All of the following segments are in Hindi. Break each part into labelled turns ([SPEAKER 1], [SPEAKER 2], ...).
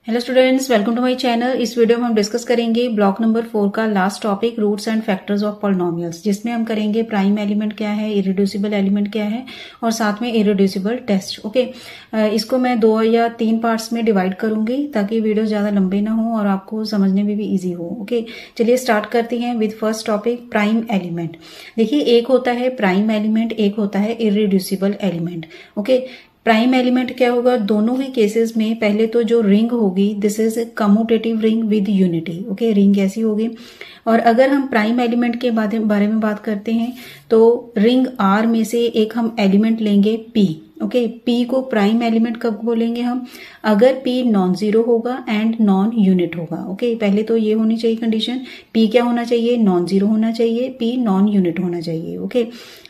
[SPEAKER 1] Hello students, welcome to my channel. इस वीडियो में हम डिस्कस करेंगे ब्लॉक नंबर 4 का last topic roots and factors of polynomials, जिसमें हम करेंगे प्राइम एलिमेंट क्या है, इरेड्यूसिबल एलिमेंट क्या है और साथ में इरेड्यूसिबल टेस्ट। ओके, इसको मैं 2 या 3 पार्ट्स में डिवाइड करूंगी ताकि वीडियो ज़्यादा लंबे ना हो और आपको समझने में भी ईजी हो। ओके, चलिए स्टार्ट करते हैं with first topic prime element. देखिए, एक होता है प्राइम एलिमेंट, एक होता है irreducible element. Okay, prime element क्या होगा दोनों ही केसेस में? पहले तो जो रिंग होगी, this is commutative ring with unity. Okay, ring ऐसी होगी। और अगर हम प्राइम एलिमेंट के बारे में बात करते हैं तो रिंग आर में से एक हम एलिमेंट लेंगे पी। ओके, पी को प्राइम एलिमेंट कब बोलेंगे हम? अगर पी नॉन जीरो होगा एंड नॉन यूनिट होगा। ओके, पहले तो ये होनी चाहिए कंडीशन, पी क्या होना चाहिए? नॉन जीरो होना चाहिए, पी नॉन यूनिट होना चाहिए। ओके,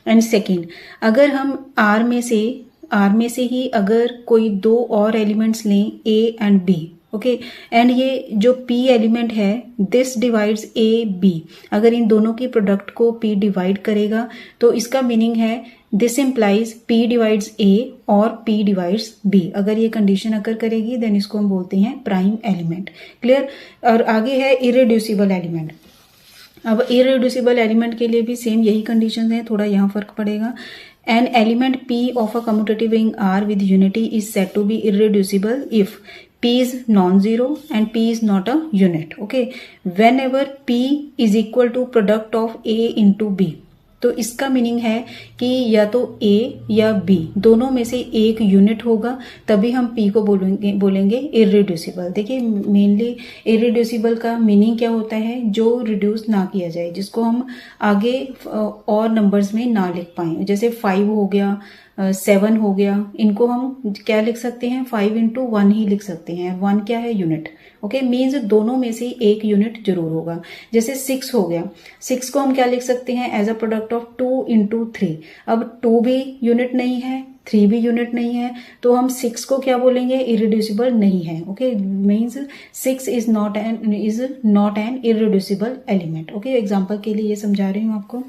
[SPEAKER 1] एंड सेकेंड, अगर हम आर में से ही अगर कोई 2 और एलिमेंट्स लें A and B. Okay, and ये जो पी एलिमेंट है दिस डिवाइड्स ए बी, अगर इन दोनों की प्रोडक्ट को पी डिवाइड करेगा तो इसका मीनिंग है दिस इंप्लाइज पी डिवाइड्स ए और पी डिवाइड्स बी। अगर ये कंडीशन अकर करेगी देन इसको हम बोलते हैं प्राइम एलिमेंट। क्लियर? और आगे है इरेड्यूसिबल एलिमेंट। अब इरेड्यूसिबल एलिमेंट के लिए भी सेम यही कंडीशन है, थोड़ा यहाँ फर्क पड़ेगा। An element P of a commutative ring R with unity is said to be irreducible if P is non-zero and P is not a unit. Okay, whenever P is equal to product of A into B. तो इसका मीनिंग है कि या तो A या B दोनों में से एक यूनिट होगा तभी हम P को बोलेंगे इरेड्यूसिबल। देखिए, मेनली इरेड्यूसिबल का मीनिंग क्या होता है? जो रिड्यूस ना किया जाए, जिसको हम आगे और नंबर्स में ना लिख पाए। जैसे 5 हो गया, 7 हो गया, इनको हम क्या लिख सकते हैं? 5 इंटू 1 ही लिख सकते हैं। 1 क्या है? यूनिट। ओके, मीन्स दोनों में से एक यूनिट जरूर होगा। जैसे 6 हो गया, 6 को हम क्या लिख सकते हैं? As a product of 2 into 3। अब 2 भी यूनिट नहीं है, 3 भी यूनिट नहीं है, तो हम 6 को क्या बोलेंगे? इरेड्यूसिबल नहीं है। Okay, means 6 is not an irreducible element. Okay, example के लिए ये समझा रही हूँ आपको।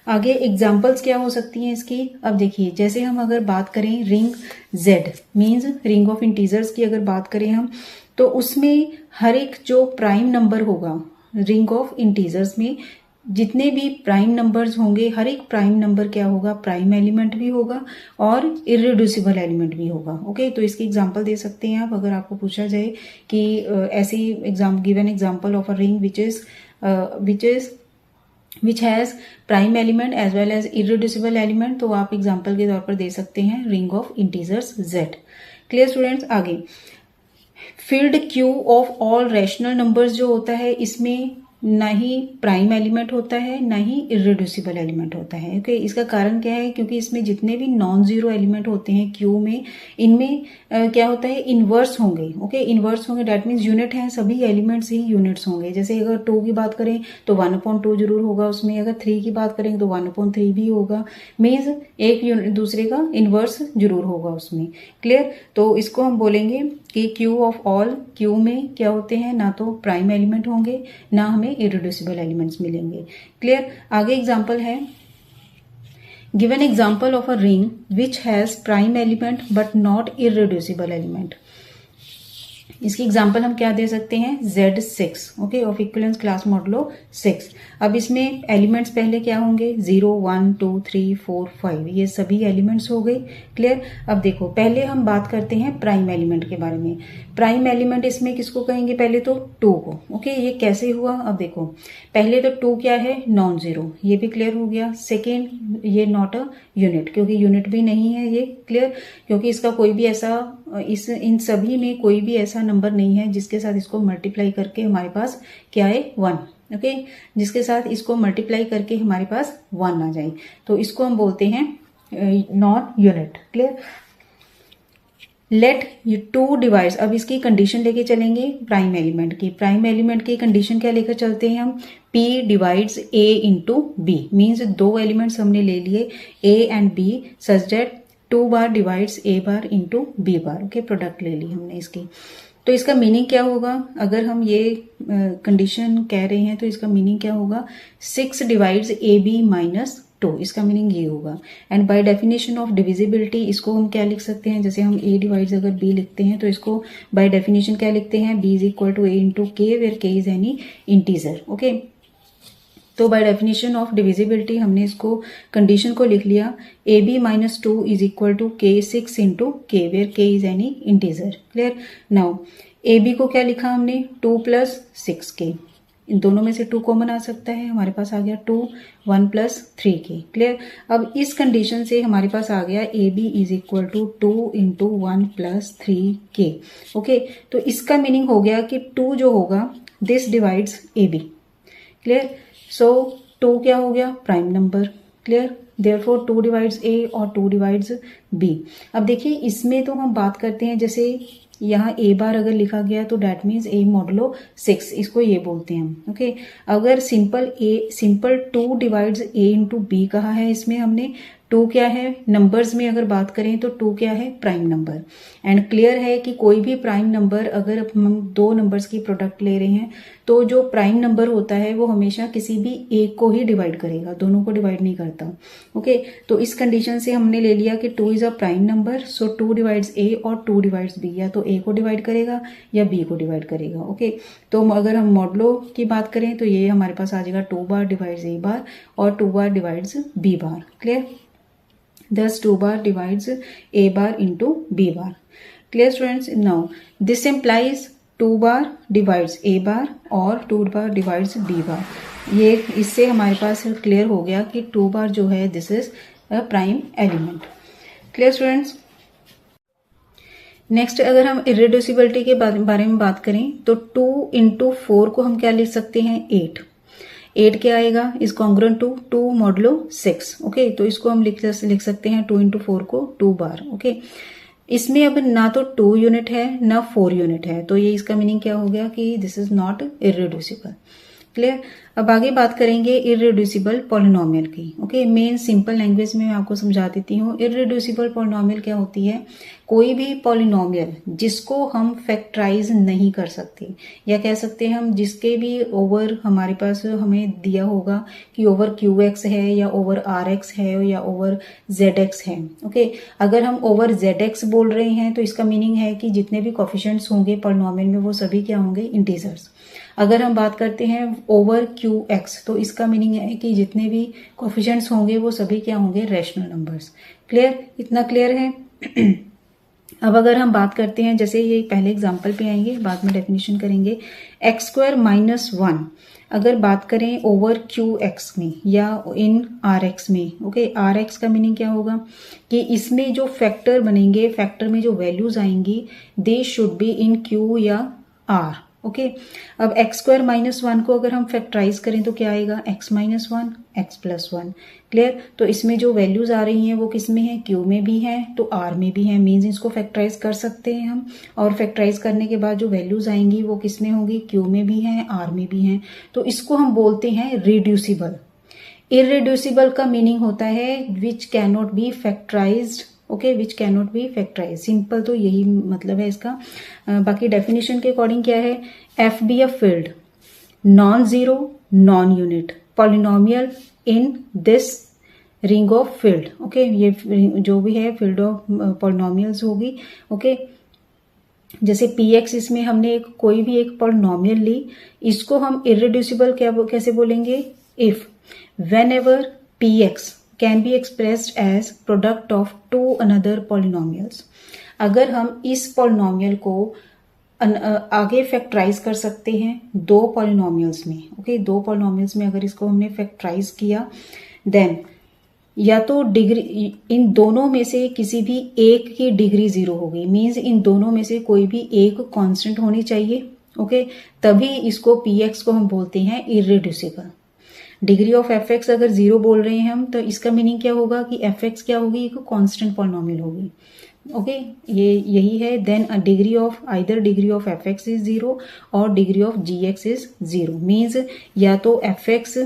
[SPEAKER 1] आगे एग्जाम्पल्स क्या हो सकती हैं इसकी? अब देखिए, जैसे हम अगर बात करें ring Z means ring of integers की अगर बात करें हम, तो उसमें हर एक जो प्राइम नंबर होगा रिंग ऑफ इंटीजर्स में, जितने भी प्राइम नंबर्स होंगे, हर एक प्राइम नंबर क्या होगा? प्राइम एलिमेंट भी होगा और इरेड्यूसिबल एलिमेंट भी होगा। ओके, तो इसकी एग्जांपल दे सकते हैं आप। अगर आपको पूछा जाए कि ऐसी given example of a ring which has prime element as well as irreducible element, तो आप एग्जाम्पल के तौर पर दे सकते हैं ring of integers Z। Clear students? आगे field Q of all rational numbers जो होता है, इसमें ना ही प्राइम एलिमेंट होता है ना ही इरेड्यूसिबल एलिमेंट होता है। ओके, इसका कारण क्या है? क्योंकि इसमें जितने भी नॉन जीरो एलिमेंट होते हैं क्यू में, इनमें क्या होता है? इनवर्स होंगे। ओके, इनवर्स होंगे, डेट मीन्स यूनिट है, सभी एलिमेंट्स ही यूनिट्स होंगे। जैसे अगर 2 की बात करें तो 1/2 जरूर होगा उसमें, अगर 3 की बात करें तो 1/3 भी होगा। मीन्स एक दूसरे का इनवर्स जरूर होगा उसमें। क्लियर? तो इसको हम बोलेंगे कि क्यू ऑफ ऑल, क्यू में क्या होते हैं? ना तो प्राइम एलिमेंट होंगे ना हमें इरेड्यूसिबल एलिमेंट्स मिलेंगे। क्लियर? आगे एग्जांपल है, given example of a ring which has prime element but not irreducible element. इसकी एग्जांपल हम क्या दे सकते हैं? Z6। Okay, of equivalence class modulo 6। अब इसमें एलिमेंट्स पहले क्या होंगे? 0 1 2 3 4 5, ये सभी एलिमेंट्स हो गए। क्लियर? अब देखो, पहले हम बात करते हैं प्राइम एलिमेंट के बारे में। प्राइम एलिमेंट इसमें किसको कहेंगे? पहले तो 2 को। ओके, ये कैसे हुआ? अब देखो, पहले तो 2 क्या है? नॉन जीरो, ये भी क्लियर हो गया। सेकेंड, ये नॉट अ यूनिट, क्योंकि यूनिट भी नहीं है ये। क्लियर? क्योंकि इसका कोई भी ऐसा इन सभी में कोई भी ऐसा नंबर नहीं है जिसके साथ इसको मल्टीप्लाई करके हमारे पास क्या है? 1। ओके, जिसके साथ इसको मल्टीप्लाई करके हमारे पास 1 आ जाए, तो इसको हम बोलते हैं non unit. Clear? Let 2 divides, अब इसकी कंडीशन लेके चलेंगे प्राइम एलिमेंट की। प्राइम एलिमेंट की कंडीशन क्या लेकर चलते हैं हम? P divides A into B, means 2 elements हमने ले लिए A and B such that 2 bar divides A bar into B bar. Okay, product ले ली हमने इसकी। तो इसका मीनिंग क्या होगा? अगर हम ये कंडीशन कह रहे हैं तो इसका मीनिंग क्या होगा? 6 डिवाइड्स AB माइनस 2, इसका मीनिंग ये होगा। And bye definition of divisibility इसको हम क्या लिख सकते हैं, जैसे हम a डिवाइड्स अगर b लिखते हैं तो इसको बाय डेफिनेशन क्या लिखते हैं, b is equal to a into K, where k is any integer. Okay, तो बाय डेफिनेशन ऑफ डिविजिबिलिटी हमने इसको कंडीशन को लिख लिया, A B minus 2 is equal to K 6 into K, where K is any integer. Clear. Now A B को क्या लिखा हमने, 2 प्लस 6 के, इन दोनों में से 2 कॉमन आ सकता है, हमारे पास आ गया 2, 1 प्लस 3 के। क्लियर। अब इस कंडीशन से हमारे पास आ गया A B is equal to 2 into 1 plus 3 के। ओके, तो इसका मीनिंग हो गया कि 2 जो होगा this divides A B. Clear. So 2 क्या हो गया, prime number. Clear. Therefore 2 divides ए और 2 डिवाइड्स बी। अब देखिए इसमें तो हम बात करते हैं, जैसे यहाँ ए बार अगर लिखा गया तो डैट मीन्स ए मॉडुलो 6, इसको ये बोलते हैं हम। ओके, अगर सिंपल 2 डिवाइड्स ए इंटू बी कहा है, इसमें हमने 2 क्या है, नंबर्स में अगर बात करें तो 2 क्या है, प्राइम नंबर। एंड क्लियर है कि कोई भी प्राइम नंबर अगर हम 2 नंबर्स की प्रोडक्ट ले रहे हैं तो जो प्राइम नंबर होता है वो हमेशा किसी भी एक को ही डिवाइड करेगा, दोनों को डिवाइड नहीं करता। ओके, तो इस कंडीशन से हमने ले लिया कि 2 is a prime number, so 2 divides ए और 2 डिवाइड्स बी, या तो ए को डिवाइड करेगा या बी को डिवाइड करेगा। ओके, तो अगर हम मॉडुलो की बात करें तो ये हमारे पास आ जाएगा 2 बार डिवाइड्स ए बार और 2 bar divides b bar. Clear. Thus 2 bar divides a bar into b bar. Clear students? Now this implies 2 bar divides a bar और 2 bar divides b bar. ये इससे हमारे पास क्लियर हो गया कि 2 bar जो है this is a prime element. Clear students. Next अगर हम इरेड्यूसिबिलिटी के बारे में बात करें तो 2 इंटू 4 को हम क्या लिख सकते हैं, 8 क्या आएगा, is congruent to 2 modulo 6। Okay, तो इसको हम लिख सकते हैं 2 इंटू 4 को 2 बार। ओके, इसमें अब ना तो 2 यूनिट है ना 4 यूनिट है, तो ये इसका मीनिंग क्या हो गया कि this is not irreducible. Clear. अब आगे बात करेंगे इरेड्यूसिबल पॉलिनोमियल की। ओके, मेन सिंपल लैंग्वेज में मैं आपको समझा देती हूँ। इरेड्यूसिबल पॉलिनोमियल क्या होती है, कोई भी पॉलिनोमियल जिसको हम फैक्टराइज नहीं कर सकते, या कह सकते हैं हम जिसके भी ओवर हमारे पास हमें दिया होगा कि ओवर क्यू एक्स है या ओवर आर एक्स है या ओवर जेड एक्स है। ओके, अगर हम ओवर जेड एक्स बोल रहे हैं तो इसका मीनिंग है कि जितने भी कोफिशिएंट्स होंगे पॉलिनोमियल में वो सभी क्या होंगे, इंटीजर्स। अगर हम बात करते हैं ओवर क्यू एक्स तो इसका मीनिंग है कि जितने भी कोफिशिएंट्स होंगे वो सभी क्या होंगे, रैशनल नंबर्स। क्लियर, इतना क्लियर है। अब अगर हम बात करते हैं, जैसे ये पहले एग्जांपल पे आएंगे, बाद में डेफिनेशन करेंगे। एक्स स्क्वायर माइनस 1 अगर बात करें ओवर क्यू एक्स में या इन आर एक्स में। ओके, आर एक्स का मीनिंग क्या होगा कि इसमें जो फैक्टर बनेंगे, फैक्टर में जो वैल्यूज आएंगी, they should be in Q या आर। ओके, अब एक्स स्क्वायर माइनस 1 को अगर हम फैक्टराइज करें तो क्या आएगा, x minus 1 x plus 1। Clear. तो इसमें जो वैल्यूज आ रही हैं वो किस में है, क्यू में भी है तो आर में भी है, मीन्स इसको फैक्टराइज कर सकते हैं हम। और फैक्टराइज करने के बाद जो वैल्यूज आएंगी वो किस में होंगी, क्यू में भी है, आर में भी है, तो इसको हम बोलते हैं रिड्यूसिबल। इरेड्यूसिबल का मीनिंग होता है which can not be factorized. Okay, which can not be factorize, simple तो यही मतलब है इसका। बाकी डेफिनेशन के अकॉर्डिंग क्या है, F be a field non zero non unit polynomial in this ring of field. Okay, ये जो भी है फील्ड ऑफ पॉलिनोमियल्स होगी। ओके, जैसे पी एक्स, इसमें हमने कोई भी एक पॉलिनोमियल ली, इसको हम इरेड्यूसिबल कैसे बोलेंगे, if whenever P X can be expressed as product of 2 another polynomials. अगर हम इस पॉलिनोमियल को आगे फैक्टराइज कर सकते हैं 2 पॉलिनोमियल्स में। ओके, 2 पॉलिनोमियल्स में अगर इसको हमने फैक्टराइज किया, देन या तो डिग्री इन दोनों में से किसी भी एक की डिग्री 0 होगी, मीन्स इन दोनों में से कोई भी एक कांस्टेंट होनी चाहिए। ओके, तभी इसको पी एक्स को हम बोलते हैं irreducible. Degree of F x अगर 0 बोल रहे हैं हम तो इसका मीनिंग क्या होगा कि एफ एक्स क्या होगी, एक कांस्टेंट पॉलिनोमियल होगी। ओके, ये यही है। Then degree of either degree of F x is 0 or degree of G X is 0, means या तो एफ एक्स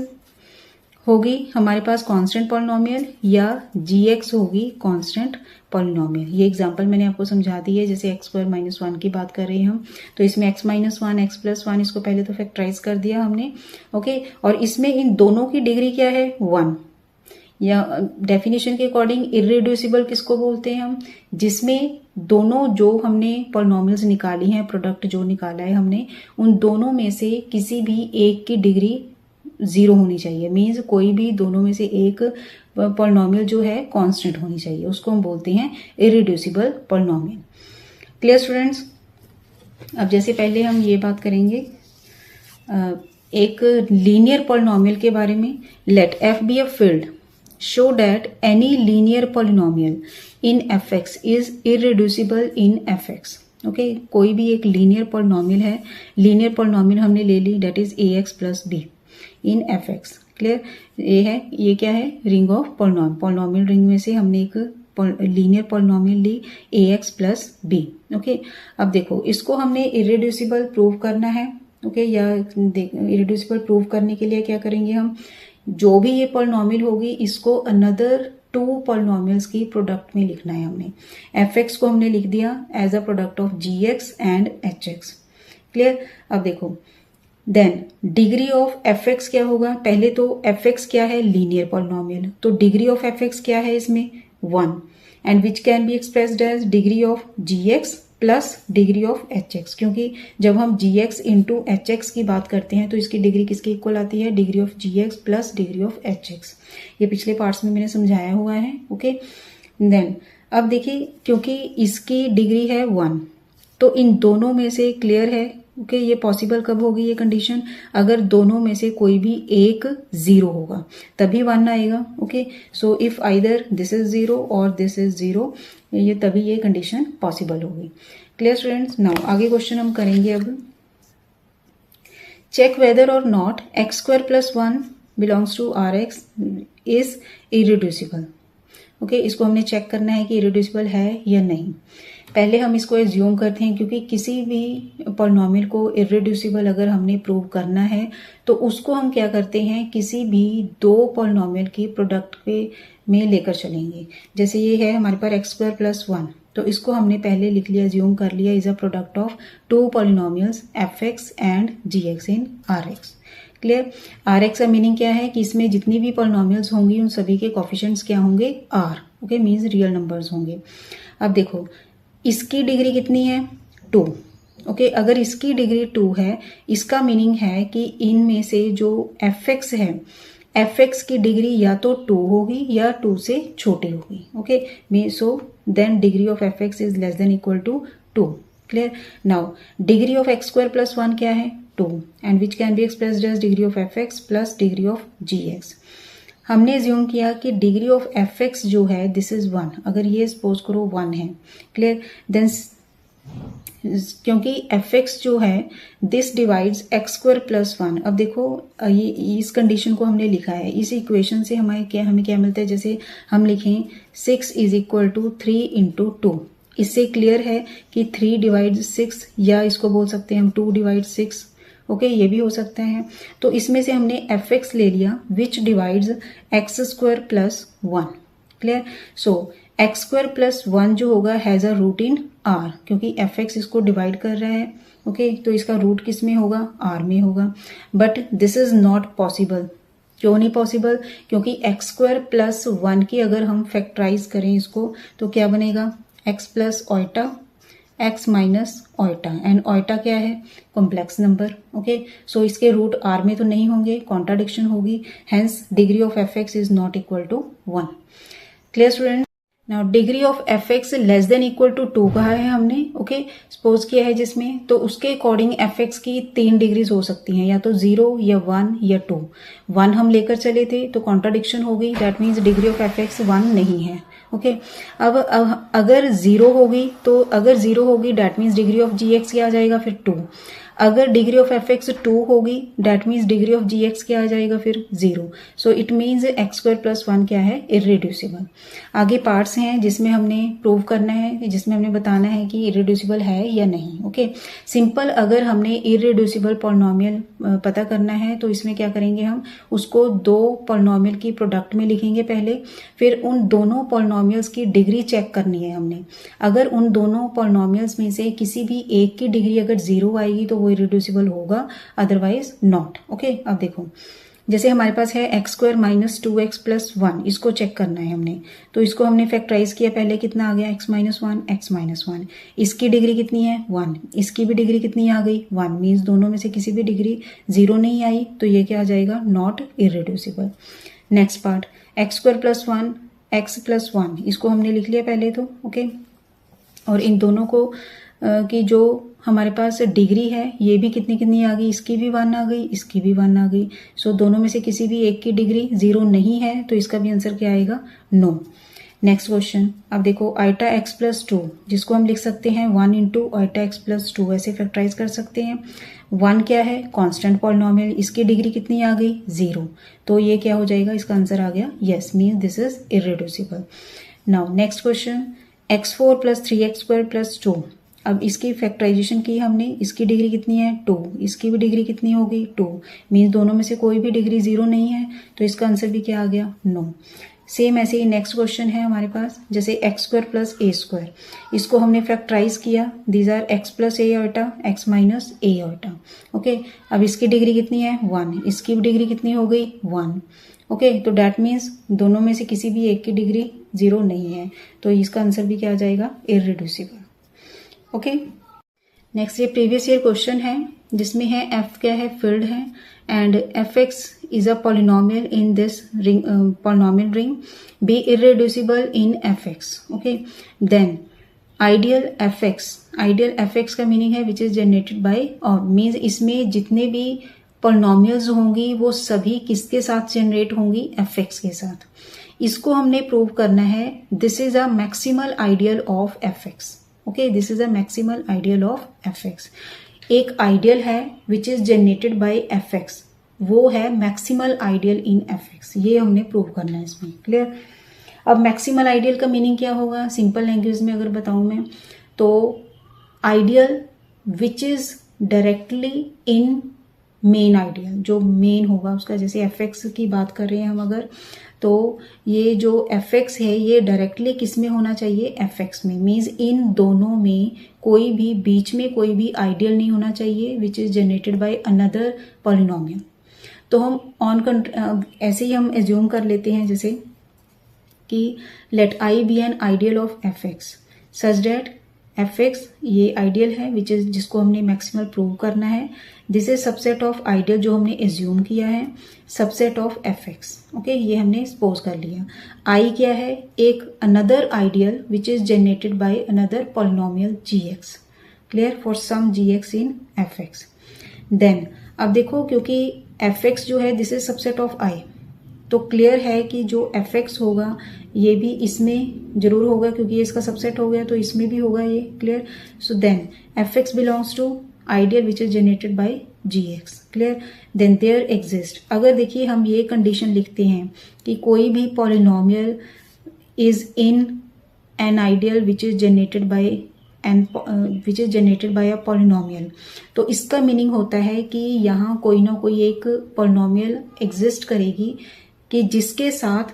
[SPEAKER 1] होगी हमारे पास कांस्टेंट पॉलिनोमियल या जी एक्स होगी कांस्टेंट पॉलिनोमियल। ये एग्जांपल मैंने आपको समझा दी है। जैसे एक्स स्क्वायर माइनस 1 की बात कर रहे हैं हम, तो इसमें एक्स माइनस 1 एक्स प्लस 1 इसको पहले तो फैक्टराइज कर दिया हमने। ओके, और इसमें इन दोनों की डिग्री क्या है, 1, या डेफिनेशन के अकॉर्डिंग इर्रिड्यूसिबल किसको बोलते हैं हम, जिसमें दोनों जो हमने पॉलिनोमियल्स निकाली हैं, प्रोडक्ट जो निकाला है हमने, उन दोनों में से किसी भी एक की डिग्री 0 होनी चाहिए। मीन्स कोई भी दोनों में से एक पॉलिनोमियल जो है कांस्टेंट होनी चाहिए, उसको हम बोलते हैं इर्रिड्यूसिबल पॉलिनोमियल। Clear students. अब जैसे पहले हम ये बात करेंगे एक लीनियर पॉलिनोमियल के बारे में। Let F be a field show that any linear polynomial in F x is irreducible in F x. Okay, कोई भी एक लीनियर पॉलिनोमियल है, लीनियर पॉलिनोमियल हमने ले ली, that is a x plus b in F x. Clear, ये क्या है, रिंग ऑफ पॉलिनोमियल रिंग में से हमने एक लीनियर पॉलिनोमियल ली ए एक्स प्लस बी। ओके, अब देखो इसको हमने इर्रिड्यूसिबल प्रूव करना है। ओके, या इर्रिड्यूसिबल प्रूव करने के लिए क्या करेंगे हम, जो भी ये पॉलिनोमियल होगी इसको अनदर 2 पॉलिनोमियल्स की प्रोडक्ट में लिखना है हमने। एफ एक्स को हमने लिख दिया as a product of G X and H X. Clear. अब देखो then degree of F X क्या होगा, पहले तो एफ एक्स क्या है, लीनियर पॉलिनोमियल, तो डिग्री ऑफ एफ एक्स क्या है इसमें 1 and which can be expressed as degree of G X plus degree of H X, क्योंकि जब हम G X into H X की बात करते हैं तो इसकी डिग्री किसके इक्वल आती है, degree of G X plus degree of H X. ये पिछले पार्ट्स में मैंने समझाया हुआ है। ओके, देन अब देखिए क्योंकि इसकी डिग्री है 1 तो इन दोनों में से क्लियर है। ओके, ये पॉसिबल कब होगी ये कंडीशन, अगर दोनों में से कोई भी एक 0 होगा तभी 1 आएगा। Okay, so if either this is 0 or this is 0, ये तभी ये कंडीशन पॉसिबल होगी। Clear students. नाउ आगे क्वेश्चन हम करेंगे अब, check whether or not X square plus 1 belongs to R X is irreducible. Okay, इसको हमने चेक करना है कि इरिड्यूसिबल है या नहीं। पहले हम इसको एज्यूम करते हैं, क्योंकि किसी भी पॉलिनोमियल को इर्रिड्यूसिबल अगर हमने प्रूव करना है तो उसको हम क्या करते हैं, किसी भी 2 पॉलिनोमियल की प्रोडक्ट में लेकर चलेंगे। जैसे ये है हमारे पास एक्स स्क्वायर प्लस 1, तो इसको हमने पहले लिख लिया, एज्यूम कर लिया is a product of 2 polynomials F X and G X in R X. Clear. R X का मीनिंग क्या है कि इसमें जितनी भी पॉलिनोमियल्स होंगी उन सभी के कोफिशिएंट्स क्या होंगे, R. Okay, means real numbers होंगे। अब देखो इसकी डिग्री कितनी है, 2। ओके, अगर इसकी डिग्री 2 है, इसका मीनिंग है कि इनमें से जो एफ एक्स है, एफ एक्स की डिग्री या तो 2 होगी या 2 से छोटी होगी। Okay, so then degree of F x is less than equal to 2। Clear. Now degree of X square plus 1 क्या है, 2 and which can be expressed as degree of F X plus degree of G X. हमने एज्यूम किया कि डिग्री ऑफ एफ एक्स जो है दिस इज 1, अगर ये सपोज करो 1 है। क्लियर। देन क्योंकि एफ एक्स जो है this divides X square plus 1। अब देखो ये इस कंडीशन को हमने लिखा है, इस इक्वेशन से हमें क्या मिलता है, जैसे हम लिखें 6 इज इक्वल टू 3 इंटू 2। इससे क्लियर है कि 3 डिवाइड 6, या इसको बोल सकते हैं हम 2 डिवाइड 6। ओके, ये भी हो सकता है। तो इसमें से हमने एफ एक्स ले लिया which divides X square plus 1। Clear. So X square plus 1 जो होगा has a root in R, क्योंकि एफ एक्स इसको डिवाइड कर रहा है। ओके, तो इसका रूट किस में होगा, आर में होगा। But this is not possible. क्यों नहीं पॉसिबल, क्योंकि एक्स स्क्वायर प्लस 1 की अगर हम फैक्टराइज करें इसको तो क्या बनेगा, x plus Oita x minus Oita, and Oita क्या है, कॉम्प्लेक्स नंबर। ओके, सो इसके रूट आर में तो नहीं होंगे, कॉन्ट्राडिक्शन होगी, hence degree of F x is not equal to 1। Clear student. Now degree of F X less than equal to 2 कहा है हमने। ओके, सपोज किया है जिसमें, तो उसके अकॉर्डिंग एफ एक्स की 3 डिग्रीज हो सकती हैं, या तो 0 या 1 या 2। 1 हम लेकर चले थे तो कॉन्ट्राडिक्शन हो गई, that means degree of F x 1 नहीं है। ओके, अब अगर 0 होगी तो अगर 0 होगी that means degree of G X क्या आ जाएगा, फिर 2। अगर डिग्री ऑफ एफ एक्स 2 होगी that means degree of G X क्या आ जाएगा, फिर 0। So it means X square plus 1 क्या है, इर्रिड्यूसिबल। आगे पार्ट्स हैं जिसमें हमने प्रूव करना है, जिसमें हमने बताना है कि इर्रिड्यूसिबल है या नहीं। ओके, सिंपल अगर हमने इर्रिड्यूसिबल पॉलिनोमियल पता करना है तो इसमें क्या करेंगे, हम उसको 2 पॉलिनोमियल की प्रोडक्ट में लिखेंगे पहले, फिर उन दोनों पॉलिनोमियल्स की डिग्री चेक करनी है हमने। अगर उन दोनों पॉलिनोमियल्स में से किसी भी एक की डिग्री अगर 0 आएगी तो वो इरिड्यूसिबल होगा, अदरवाइज नॉट। ओके, अब देखो जैसे हमारे पास है x square minus 2x plus 1, इसको चेक करना है हमने। तो इसको हमने फैक्टराइज किया, पहले कितना आ गया x माइनस 1, x माइनस 1। इसकी डिग्री कितनी है 1, इसकी भी डिग्री कितनी आ गई 1, मीन्स दोनों में से किसी भी डिग्री 0 नहीं आई, तो ये क्या आ जाएगा not irreducible. Next part x square plus 1 x plus 1, इसको हमने लिख लिया पहले तो ओके। और इन दोनों को की जो हमारे पास डिग्री है ये भी कितनी कितनी आ गई, इसकी भी 1 आ गई, इसकी भी 1 आ गई। सो दोनों में से किसी भी एक की डिग्री 0 नहीं है, तो इसका भी आंसर क्या आएगा नो। नेक्स्ट क्वेश्चन, अब देखो आइटा एक्स प्लस 2, जिसको हम लिख सकते हैं 1 इंटू आइटा एक्स प्लस 2, ऐसे फैक्टराइज कर सकते हैं। 1 क्या है कांस्टेंट पॉलिनोमियल, इसकी डिग्री कितनी आ गई 0, तो ये क्या हो जाएगा, इसका आंसर आ गया yes, means this is irreducible. Now next question, x4 plus 3x square plus 2, अब इसकी फैक्टराइजेशन की हमने, इसकी डिग्री कितनी है 2, इसकी भी डिग्री कितनी हो गई 2, मीन्स दोनों में से कोई भी डिग्री 0 नहीं है, तो इसका आंसर भी क्या आ गया नो। सेम ऐसे ही नेक्स्ट क्वेश्चन है हमारे पास, जैसे x square plus a square, इसको हमने फैक्टराइज किया, these are x plus a iota x minus a iota okay. अब इसकी डिग्री कितनी है 1, इसकी भी डिग्री कितनी हो गई 1 ओके। तो डैट मीन्स दोनों में से किसी भी एक की डिग्री 0 नहीं है, तो इसका आंसर भी क्या आ जाएगा इररिड्यूसिबल ओके। नेक्स्ट ये प्रीवियस ईयर क्वेश्चन है, जिसमें है एफ क्या है फील्ड है, and F x is a polynomial in this ring, polynomial ring, be irreducible in F x okay. Then ideal F X, ideal F X का मीनिंग है विच इज जनरेटेड बाय, और मीन्स इसमें जितने भी पॉलिनोमियल्स होंगी वो सभी किसके साथ जनरेट होंगी एफ एक्स के साथ। इसको हमने प्रूव करना है, this is a maximal ideal of F x okay, this is a maximal ideal of F x. एक आइडियल है which is generated bye F x, वो है मैक्सिमल आइडियल इन एफ एक्स, ये हमने प्रूव करना है इसमें, क्लियर। अब मैक्सिमल आइडियल का मीनिंग क्या होगा, सिंपल लैंग्वेज में अगर बताऊं मैं, तो ideal which is directly in main ideal, जो मेन होगा उसका, जैसे एफ एक्स की बात कर रहे हैं हम अगर, तो ये जो एफ एक्स है ये डायरेक्टली किस में होना चाहिए एफ एक्स में, मीन्स इन दोनों में कोई भी बीच में कोई भी आइडियल नहीं होना चाहिए विच is generated by another polynomial. तो हम ऑन ऐसे ही हम एज्यूम कर लेते हैं जैसे कि let I be an ideal of F X such that F X ये आइडियल है विच इज, जिसको हमने मैक्सिमल प्रूव करना है। This is subset of ideal जो हमने एज्यूम किया है, subset of F x okay, ये हमने सपोज कर लिया। आई क्या है, एक another ideal which is generated by another polynomial G X, clear, for some G X in F X. Then अब देखो, क्योंकि एफ एक्स जो है दिस इज सबसेट ऑफ आई, तो क्लियर है कि जो एफ एक्स होगा ये भी इसमें जरूर होगा, क्योंकि ये इसका सबसेट हो गया तो इसमें भी होगा ये, clear. So then F X belongs to ideal which is generated by G X, clear. Then there exist, अगर देखिए हम ये कंडीशन लिखते हैं कि कोई भी polynomial is in an ideal which is generated by which is generated bye a polynomial, तो इसका मीनिंग होता है कि यहाँ कोई ना कोई एक पॉलिनोमियल एग्जिस्ट करेगी कि जिसके साथ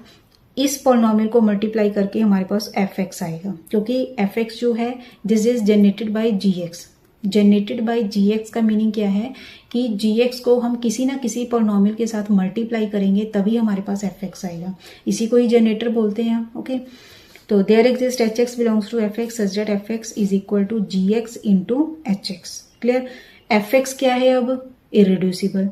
[SPEAKER 1] इस पॉलिनोमियल को मल्टीप्लाई करके हमारे पास एफ एक्स आएगा, क्योंकि एफ एक्स जो है this is generated by G X. Generated by G X का मीनिंग क्या है कि जी एक्स को हम किसी ना किसी पॉलिनोमियल के साथ मल्टीप्लाई करेंगे तभी हमारे पास एफ एक्स आएगा, इसी को ही जनरेटर बोलते हैं ओके। तो there exist H X belongs to F X such that F x is equal to G X into H X, clear. F X क्या है अब इररिड्यूसिबल,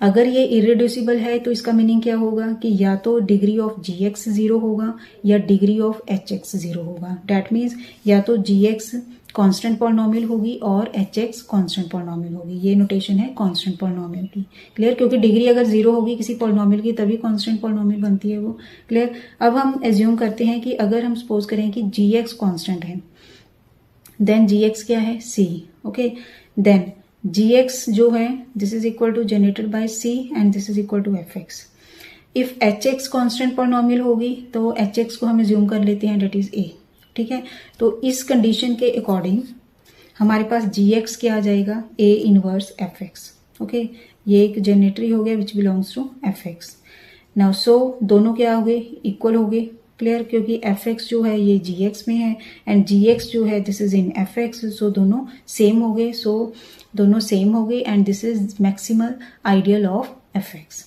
[SPEAKER 1] अगर ये इररिड्यूसिबल है तो इसका मीनिंग क्या होगा कि या तो डिग्री ऑफ जी एक्स 0 होगा या डिग्री ऑफ एच एक्स 0 होगा। डैट मीन्स या तो जी एक्स कॉन्स्टेंट पॉलिनोमियल होगी और एच एक्स कॉन्स्टेंट पॉलिनोमियल होगी, ये नोटेशन है कॉन्स्टेंट पॉलिनोमियल की, क्लियर, क्योंकि डिग्री अगर 0 होगी किसी पॉलिनोमियल की तभी कॉन्स्टेंट पॉलिनोमियल बनती है वो, क्लियर। अब हम एज्यूम करते हैं कि अगर हम सपोज करें कि जी एक्स कॉन्स्टेंट है, देन जी एक्स क्या है C okay, then G x जो है this is equal to generated by C and this is equal to F X. If H X constant polynomial होगी तो एच एक्स को हम एज्यूम कर लेते हैं डेट इज ए, ठीक है। तो इस कंडीशन के अकॉर्डिंग हमारे पास जी एक्स क्या आ जाएगा A inverse F x okay, ये एक जनरेटरी हो गया which belongs to F X. Now so दोनों क्या हो गए इक्वल हो गए, क्लियर, क्योंकि एफ एक्स जो है ये जी एक्स में है एंड जी एक्स जो है this is in F x, so दोनों सेम हो गए, सो दोनों सेम हो गए and this is maximal ideal of F x.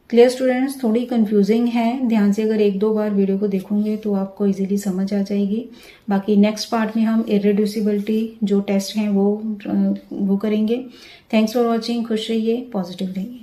[SPEAKER 1] Clear students? थोड़ी कंफ्यूजिंग है, ध्यान से अगर 1-2 बार वीडियो को देखोगे तो आपको इजीली समझ आ जाएगी। बाकी नेक्स्ट पार्ट में हम इररिड्यूसिबिलिटी जो टेस्ट हैं वो करेंगे। Thanks for watching. खुश रहिए, पॉजिटिव रहिए।